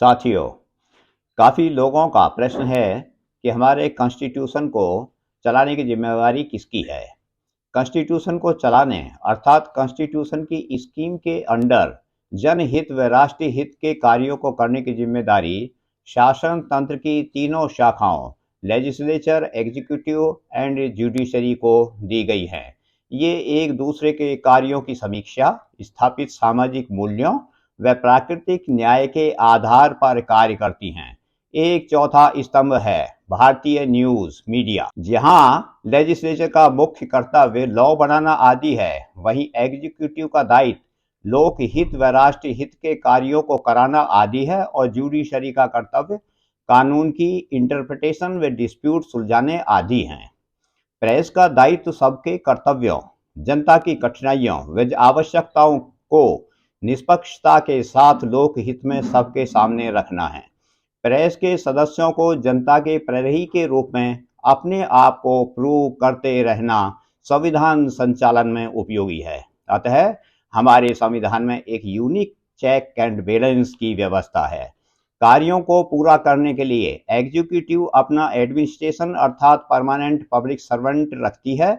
साथियों, काफ़ी लोगों का प्रश्न है कि हमारे कॉन्स्टिट्यूशन को चलाने की जिम्मेवारी किसकी है। कॉन्स्टिट्यूशन को चलाने अर्थात कॉन्स्टिट्यूशन की स्कीम के अंडर जनहित व राष्ट्रीय हित के कार्यों को करने की जिम्मेदारी शासन तंत्र की तीनों शाखाओं लेजिस्लेचर, एग्जीक्यूटिव एंड जुडिशरी को दी गई है। ये एक दूसरे के कार्यों की समीक्षा, स्थापित सामाजिक मूल्यों व प्राकृतिक न्याय के आधार पर कार्य करती हैं। एक चौथा स्तंभ है भारतीय न्यूज मीडिया, जहां लेजिस्लेचर का मुख्य कर्तव्य लॉ बनाना आदि है, वहीं एग्जीक्यूटिव का दायित्व लोक हित व राष्ट्रीय हित के कार्यों को कराना आदि है और जुडिशरी का कर्तव्य कानून की इंटरप्रिटेशन व डिस्प्यूट सुलझाने आदि हैं। प्रेस का दायित्व सबके कर्तव्यों, जनता की कठिनाइयों व आवश्यकताओं को निष्पक्षता के साथ लोक हित में सबके सामने रखना है। प्रेस के सदस्यों को जनता के प्रहरी के रूप में अपने आप को प्रूव करते रहना संविधान संचालन में उपयोगी है। अतः हमारे संविधान में एक यूनिक चेक एंड बैलेंस की व्यवस्था है। कार्यों को पूरा करने के लिए एग्जीक्यूटिव अपना एडमिनिस्ट्रेशन अर्थात परमानेंट पब्लिक सर्वेंट रखती है।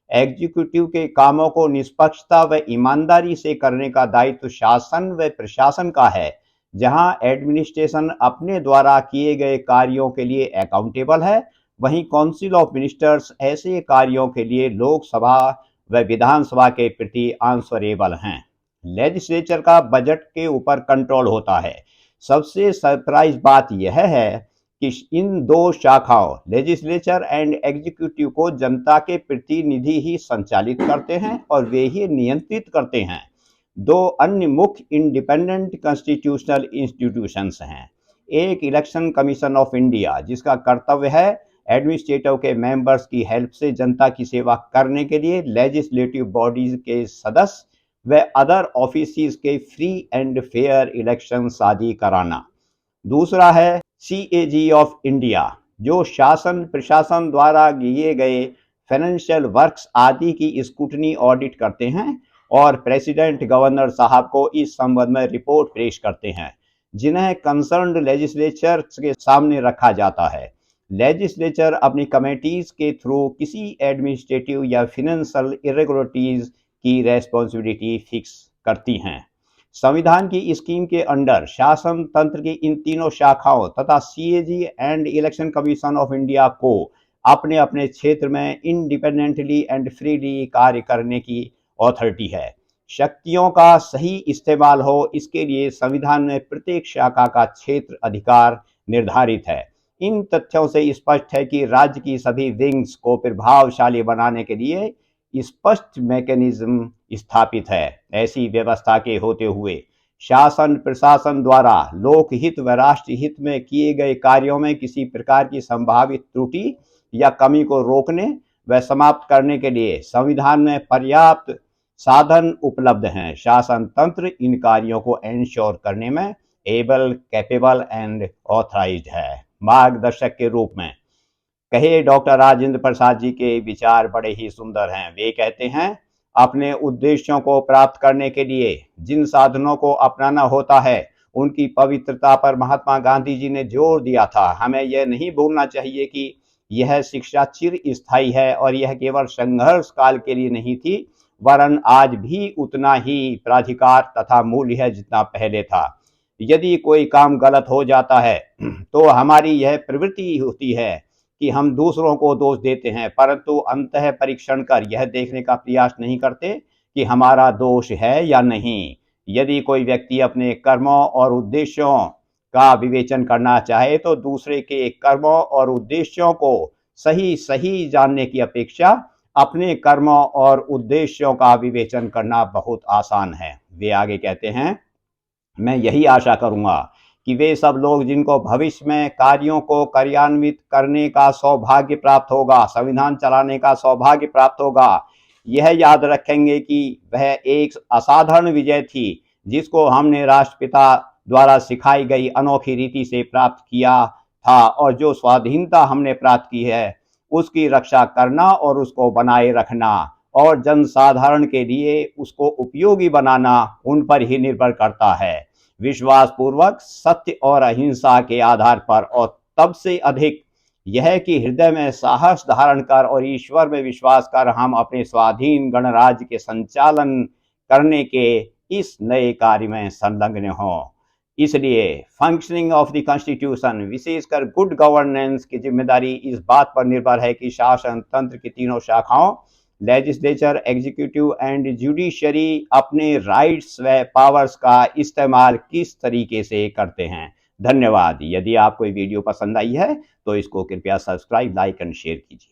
एग्जीक्यूटिव के कामों को निष्पक्षता व ईमानदारी से करने का दायित्व शासन व प्रशासन का है, जहां एडमिनिस्ट्रेशन अपने द्वारा किए गए कार्यों के लिए अकाउंटेबल है, वहीं काउंसिल ऑफ मिनिस्टर्स ऐसे कार्यों के लिए लोकसभा व विधानसभा के प्रति आंसरेबल हैं। लेजिस्लेचर का बजट के ऊपर कंट्रोल होता है। सबसे सरप्राइज बात यह है कि इन दो शाखाओं लेजिस्लेचर एंड एग्जीक्यूटिव को जनता के प्रतिनिधि ही संचालित करते हैं और वे ही नियंत्रित करते हैं। दो अन्य मुख्य इंडिपेंडेंट कॉन्स्टिट्यूशनल इंस्टीट्यूशंस हैं। एक इलेक्शन कमीशन ऑफ इंडिया, जिसका कर्तव्य है एडमिनिस्ट्रेटिव के मेंबर्स की हेल्प से जनता की सेवा करने के लिए लेजिस्लेटिव बॉडीज के सदस्य व अदर ऑफिस के फ्री एंड फेयर इलेक्शन आदि कराना। दूसरा है CAG ऑफ इंडिया, जो शासन प्रशासन द्वारा किए गए फाइनेंशियल वर्क्स आदि की स्क्रूटनी ऑडिट करते हैं और प्रेसिडेंट गवर्नर साहब को इस संबंध में रिपोर्ट पेश करते हैं, जिन्हें कंसर्न्ड लेजिस्लेचर के सामने रखा जाता है। लेजिस्लेचर अपनी कमेटीज के थ्रू किसी एडमिनिस्ट्रेटिव या फाइनेंशियल इरेगुलरिटीज की रेस्पॉन्सिबिलिटी फिक्स करती हैं। संविधान की स्कीम के अंडर शासन तंत्र की इन तीनों शाखाओं तथा CAG and election commission of India को अपने अपने क्षेत्र में इंडिपेंडेंटली एंड फ्रीली कार्य करने की अथॉरिटी है। शक्तियों का सही इस्तेमाल हो, इसके लिए संविधान में प्रत्येक शाखा का क्षेत्र अधिकार निर्धारित है। इन तथ्यों से स्पष्ट है कि राज्य की सभी विंग्स को प्रभावशाली बनाने के लिए स्पष्ट मैकेनिज्म स्थापित है। ऐसी व्यवस्था के होते हुए शासन प्रशासन द्वारा लोकहित व राष्ट्रीय हित में किए गए कार्यों में किसी प्रकार की संभावित त्रुटि या कमी को रोकने व समाप्त करने के लिए संविधान में पर्याप्त साधन उपलब्ध हैं। शासन तंत्र इन कार्यों को एंश्योर करने में एबल, कैपेबल एंड ऑथराइज्ड है। मार्गदर्शक के रूप में कहे डॉक्टर राजेंद्र प्रसाद जी के विचार बड़े ही सुंदर हैं। वे कहते हैं, अपने उद्देश्यों को प्राप्त करने के लिए जिन साधनों को अपनाना होता है, उनकी पवित्रता पर महात्मा गांधी जी ने जोर दिया था। हमें यह नहीं भूलना चाहिए कि यह शिक्षा चिर स्थायी है और यह केवल संघर्ष काल के लिए नहीं थी, वरन आज भी उतना ही प्राधिकार तथा मूल्य है जितना पहले था। यदि कोई काम गलत हो जाता है तो हमारी यह प्रवृत्ति होती है कि हम दूसरों को दोष देते हैं, परंतु अंतः परीक्षण कर यह देखने का प्रयास नहीं करते कि हमारा दोष है या नहीं। यदि कोई व्यक्ति अपने कर्मों और उद्देश्यों का विवेचन करना चाहे तो दूसरे के कर्मों और उद्देश्यों को सही सही जानने की अपेक्षा अपने कर्मों और उद्देश्यों का विवेचन करना बहुत आसान है। वे आगे कहते हैं, मैं यही आशा करूंगा कि वे सब लोग जिनको भविष्य में कार्यों को कार्यान्वित करने का सौभाग्य प्राप्त होगा, संविधान चलाने का सौभाग्य प्राप्त होगा, यह याद रखेंगे कि वह एक असाधारण विजय थी जिसको हमने राष्ट्रपिता द्वारा सिखाई गई अनोखी रीति से प्राप्त किया था, और जो स्वाधीनता हमने प्राप्त की है उसकी रक्षा करना और उसको बनाए रखना और जनसाधारण के लिए उसको उपयोगी बनाना उन पर ही निर्भर करता है। विश्वासपूर्वक, सत्य और अहिंसा के आधार पर, और तब से अधिक यह कि हृदय में साहस धारण कर और ईश्वर में विश्वास कर हम अपने स्वाधीन गणराज्य के संचालन करने के इस नए कार्य में संलग्न हों। इसलिए फंक्शनिंग ऑफ द कॉन्स्टिट्यूशन, विशेषकर गुड गवर्नेंस की जिम्मेदारी इस बात पर निर्भर है कि शासन तंत्र की तीनों शाखाओं लेजिस्लेचर, एग्जीक्यूटिव एंड जुडिशरी अपने राइट्स व पावर्स का इस्तेमाल किस तरीके से करते हैं। धन्यवाद। यदि आपको ये वीडियो पसंद आई है तो इसको कृपया सब्सक्राइब, लाइक एंड शेयर कीजिए।